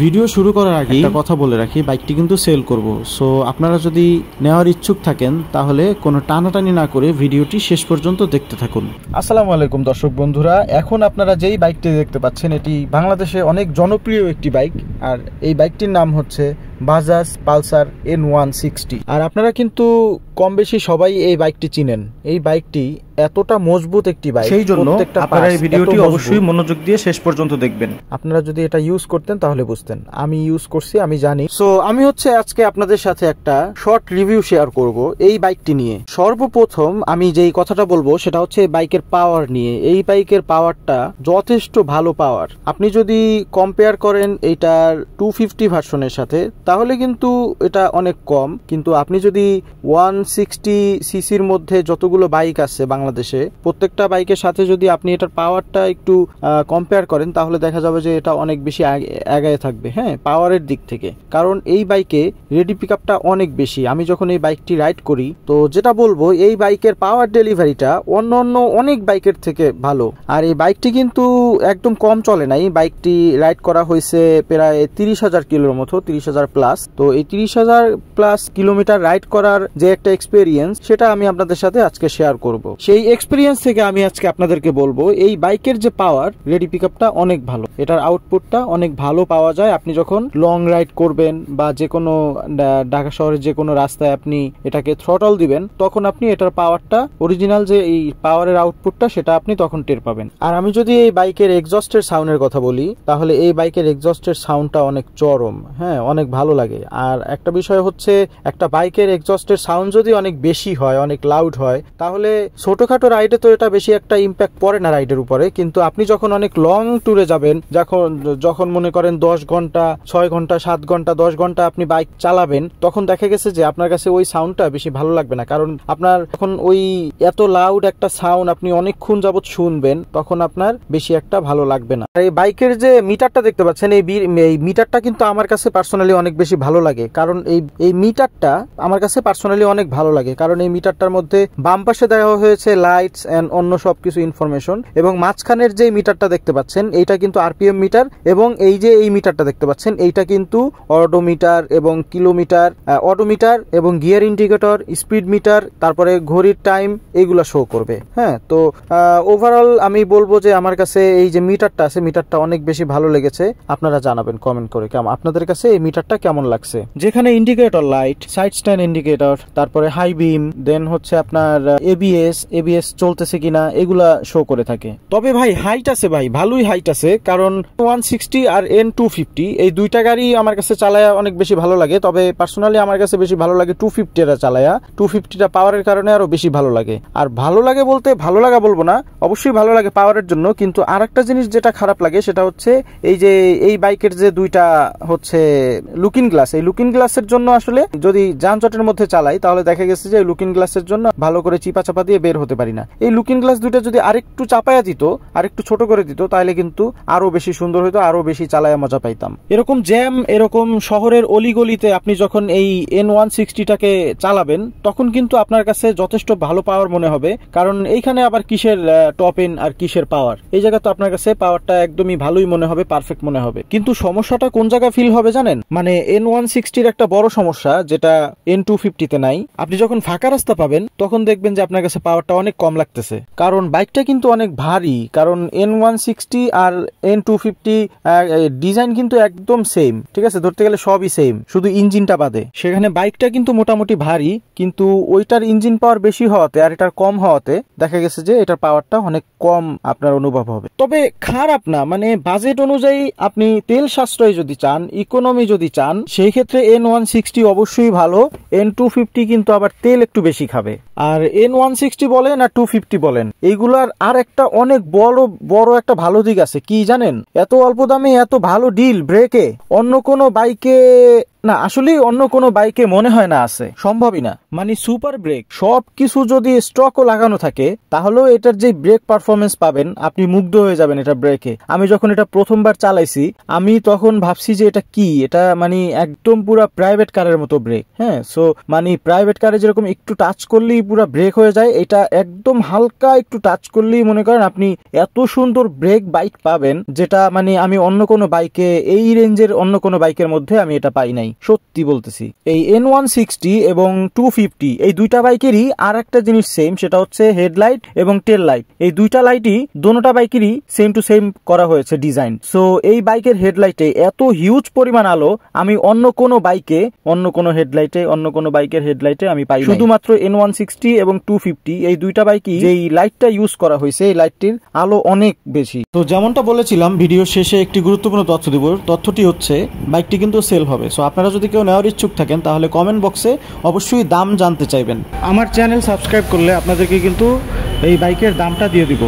Video শুরু করার আগে একটা কথা বলে রাখি, বাইকটি কিন্তু সেল করব। সো আপনারা যদি নেওয়ার ইচ্ছুক থাকেন তাহলে কোনো টানাটানি না করে ভিডিওটি শেষ পর্যন্ত দেখতে থাকুন। আসসালামু আলাইকুম দর্শক বন্ধুরা, এখন আপনারা যেই বাইকটি দেখতে পাচ্ছেন এটি বাংলাদেশে অনেক জনপ্রিয় একটি বাইক, আর এই বাইকটির নাম হচ্ছে বাজাজ পালসার N160। আর আপনারা কিন্তু কম বেশি সবাই এই বাইকটি চিনেন। এই বাইকটি এতটা মজবুত একটি বাইক, সেই জন্য আপনারা এই ভিডিওটি অবশ্যই মনোযোগ দিয়ে শেষ পর্যন্ত দেখবেন। আপনারা যদি এটা ইউজ করতেন তাহলে বুঝতেন। আমি ইউজ করছি, আমি জানি। সো আমি হচ্ছে আজকে আপনাদের সাথে একটা শর্ট রিভিউ শেয়ার করব এই বাইকটি নিয়ে। সর্বপ্রথম আমি যেই কথাটা বলবো সেটা হচ্ছে বাইকের পাওয়ার নিয়ে। এই বাইকের পাওয়ারটা যথেষ্ট ভালো পাওয়ার। আপনি যদি কম্পেয়ার করেন এইটার 250 ভার্সনের সাথে তাহলে কিন্তু এটা অনেক কম, কিন্তু আপনি যদি 160 সিসির মধ্যে যতগুলো বাইক আছে বাংলাদেশে প্রত্যেকটা বাইকের সাথে যদি আপনি এটার পাওয়ারটা একটু কম্পেয়ার করেন তাহলে দেখা যাবে যে এটা অনেক বেশি আগায় থাকবে, হ্যাঁ, পাওয়ারের দিক থেকে। কারণ এই বাইকে রেডি পিকআপটা অনেক বেশি। আমি যখন এই বাইকটি রাইড করি তো যেটা বলবো, এই বাইকের পাওয়ার ডেলিভারিটা অন্য অনেক বাইকের থেকে ভালো। আর এই বাইকটি কিন্তু একদম কম চলে নাই। বাইকটি রাইড করা হয়েছে প্রায় 30,000 কিলোর মতো, 30,000 প্লাস। তো এই 30,000 প্লাস কিলোমিটার রাইড করার যে একটা এক্সপেরিয়েন্স, সেটা আমি আপনাদের সাথে আজকে শেয়ার করব। সেই এক্সপেরিয়েন্স থেকে আমি আজকে আপনাদেরকে বলবো এই বাইকের যে পাওয়ার, রেডি পিকআপটা অনেক ভালো, এটার আউটপুটটা অনেক ভালো পাওয়া যায়। আপনি যখন লং রাইড করবেন বা যে কোনো ঢাকা শহরের যে কোনো রাস্তায় আপনি এটাকে থ্রটল দিবেন, তখন আপনি এটার পাওয়ারটা, অরিজিনাল যে এই পাওয়ারের আউটপুটটা, সেটা আপনি তখন টের পাবেন। আর আমি যদি এই বাইকের এক্সস্টের সাউন্ডের কথা বলি তাহলে এই বাইকের এক্সস্টের সাউন্ডটা অনেক চরম, হ্যাঁ, অনেক ভালো লাগে। আর একটা বিষয় হচ্ছে, একটা বাইকের এক্সস্টের সাউন্ড যদি অনেক বেশি হয়, অনেক লাউড হয়, তাহলে ছোটখাটো রাইডে তো এটা বেশি একটা ইম্প্যাক্ট পড়ে না রাইডের উপরে। কিন্তু আপনি যখন অনেক লং ট্যুরে যাবেন, যখন মনে করেন 10 ঘন্টা, 6 ঘন্টা, 7 ঘন্টা, 10 ঘন্টা আপনি বাইক চালাবেন, তখন দেখা গেছে যে আপনার কাছে ওই সাউন্ডটা বেশি ভালো লাগবে না। কারণ আপনার যখন ওই এত লাউড একটা সাউন্ড আপনি অনেকক্ষণ যাবত শুনবেন, তখন আপনার বেশি একটা ভালো লাগবে না। এই বাইকের যে মিটারটা দেখতে পাচ্ছেন, এই মিটারটা কিন্তু আমার কাছে পার্সোনালি অনেক বেশি ভালো লাগে। কারণ এই মিটারটা আমার কাছে পার্সোনালি অনেক ভালো লাগে। কারণ এই মিটারটার মধ্যে বাম পাশে দেওয়া হয়েছে লাইটস এন্ড অন্য সবকিছু ইনফরমেশন, এবং মাঝখানের যে মিটারটা দেখতে পাচ্ছেন এইটা কিন্তু আরপিএম মিটার, এবং এই যে এই মিটারটা দেখতে পাচ্ছেন এইটা কিন্তু অডোমিটার এবং কিলোমিটার, অডোমিটার এবং গিয়ার ইন্ডিকেটর, স্পিড মিটার, তারপরে ঘড়ির টাইম, এইগুলা শো করবে। হ্যাঁ, তো ওভারঅল আমি বলবো যে আমার কাছে এই যে মিটারটা আছে, মিটারটা অনেক বেশি ভালো লেগেছে। আপনারা জানাবেন কমেন্ট করে কেমন আপনাদের কাছে এই মিটারটা কেমন লাগছে। যেখানে indicator light, side stand indicator, তারপরে হাই বিম, দেন হচ্ছে আপনার এবিএস চলতেছে কিনা, এগুলা শো করে থাকে। তবে ভাই হাইট আছে, ভাই ভালোই হাইট আছে। কারণ 160 আর N250 এই দুইটা গাড়ি আমার কাছে চালায়া অনেক বেশি ভালো লাগে। তবে পার্সোনালি আমার কাছে বেশি ভালো লাগে 250টা চালায়া। 250টা পাওয়ারের কারণে আরো বেশি ভালো লাগে। আর ভালো লাগে বলতে, ভালো লাগা বলবো না, অবশ্যই ভালো লাগে পাওয়ারের জন্য। কিন্তু আর একটা জিনিস যেটা খারাপ লাগে সেটা হচ্ছে এই যে এই বাইকের যে দুইটা হচ্ছে লুকিং গ্লাস, এই লুকিং গ্লাসের জন্য আসলে যদি যানজটের মধ্যে চালাই তাহলে দেখা গেছে যে লুকিং গ্লাসের জন্য ভালো করে চিপা চাপা দিয়ে বের হতে পারি না। এই লুকিং গ্লাস দুইটা যদি আরেকটু চাপায়া দিত, আরেকটু ছোট করে দিত, তাহলে কিন্তু আরো বেশি সুন্দর হইতো, আরো বেশি চালায়া মজা পাইতাম। এরকম জ্যাম, এরকম শহরের অলিগলিতে আপনি যখন এই N160টাকে চালাবেন তখন কিন্তু আপনার কাছে যথেষ্ট ভালো পাওয়ার মনে হবে। কারণ এইখানে আবার কিসের টপ এন্ড আর কিসের পাওয়ার, এই জায়গা তো আপনার কাছে পাওয়ারটা একদমই ভালোই মনে হবে, পারফেক্ট মনে হবে। কিন্তু সমস্যাটা কোন জায়গায় ফিল হবে জানেন? মানে N160-র একটা বড় সমস্যা যেটা N250-তে নাই, আপনি যখন ফাঁকা রাস্তা পাবেন তখন দেখবেন যে আপনার কাছে পাওয়ারটা অনেক কম লাগতেছে। কারণ বাইকটা কিন্তু অনেক ভারী। কারণ N160 আর N250 ডিজাইন কিন্তু একদম সেম, ঠিক আছে, ধরতে গেলে সবই সেম, শুধু ইঞ্জিনটা বাদে। সেখানে বাইকটা কিন্তু মোটামুটি ভারী, কিন্তু ওইটার ইঞ্জিন পাওয়ার বেশি হওয়াতে আর এটার কম হওয়াতে দেখা গেছে যে এটার পাওয়ারটা অনেক কম আপনার অনুভব হবে। তবে খারাপ না, মানে বাজেট অনুযায়ী আপনি তেল সাশ্রয় যদি চান, ইকোনমি যদি চান, সেই ক্ষেত্রে N160 অবশ্যই ভালো। N250 কিন্তু আবার তেল একটু বেশি খাবে। আর N160 বলেন আর 250 বলেন, এইগুলার আর একটা অনেক বড় একটা ভালো দিক আছে, কি জানেন? এত অল্প দামে এত ভালো ডিল ব্রেকে অন্য কোনো বাইকে না আসলে অন্য কোনো বাইকে মনে হয় না আছে, সম্ভবই না। মানে সুপার ব্রেক সব কিছু যদি স্টকও লাগানো থাকে তাহলেও এটার যে ব্রেক পারফরমেন্স পাবেন আপনি মুগ্ধ হয়ে যাবেন এটা ব্রেকে। আমি যখন এটা প্রথমবার চালাইছি আমি তখন ভাবছি যে এটা কি, এটা মানে একদম পুরা প্রাইভেট কারের মতো ব্রেক। হ্যাঁ, সো মানে প্রাইভেট কারে যেরকম একটু টাচ করলেই পুরা ব্রেক হয়ে যায়, এটা একদম হালকা একটু টাচ করলেই মনে করেন আপনি এত সুন্দর ব্রেক বাইক পাবেন যেটা মানে আমি অন্য কোনো বাইকে, এই রেঞ্জের অন্য কোনো বাইকের মধ্যে আমি এটা পাই নাই, সত্যি বলতেছি। এই N160 এবং 250 এই দুইটা বাইকেরই আর একটা জিনিস সেম, সেটা হচ্ছে হেডলাইট এবং টেল লাইট। এই দুইটা লাইটই দোনোটা বাইকেরই সেম টু সেম করা হয়েছে ডিজাইন। সো এই বাইকের হেডলাইটে এত হিউজ পরিমাণ আলো আমি অন্য কোনো বাইকে, অন্য কোনো হেডলাইটে, অন্য কোনো বাইকের হেডলাইটে আমি পাই। শুধুমাত্র N160 এবং 250 এই দুইটা বাইকই যেই লাইটটা ইউজ করা হয়েছে এই লাইটটির আলো অনেক বেশি। তো যেমনটা বলেছিলাম ভিডিও শেষে একটি গুরুত্বপূর্ণ তথ্য দিব, তথ্যটি হচ্ছে বাইকটি কিন্তু সেল হবে। সো আপনারা যদি কেউ নেওয়ার ইচ্ছুক থাকেন তাহলে কমেন্ট বক্সে অবশ্যই দাম জানতে চাইবেন। আমার চ্যানেল সাবস্ক্রাইব করলে আপনাদেরকে কিন্তু এই বাইকের দামটা দিয়ে দিব।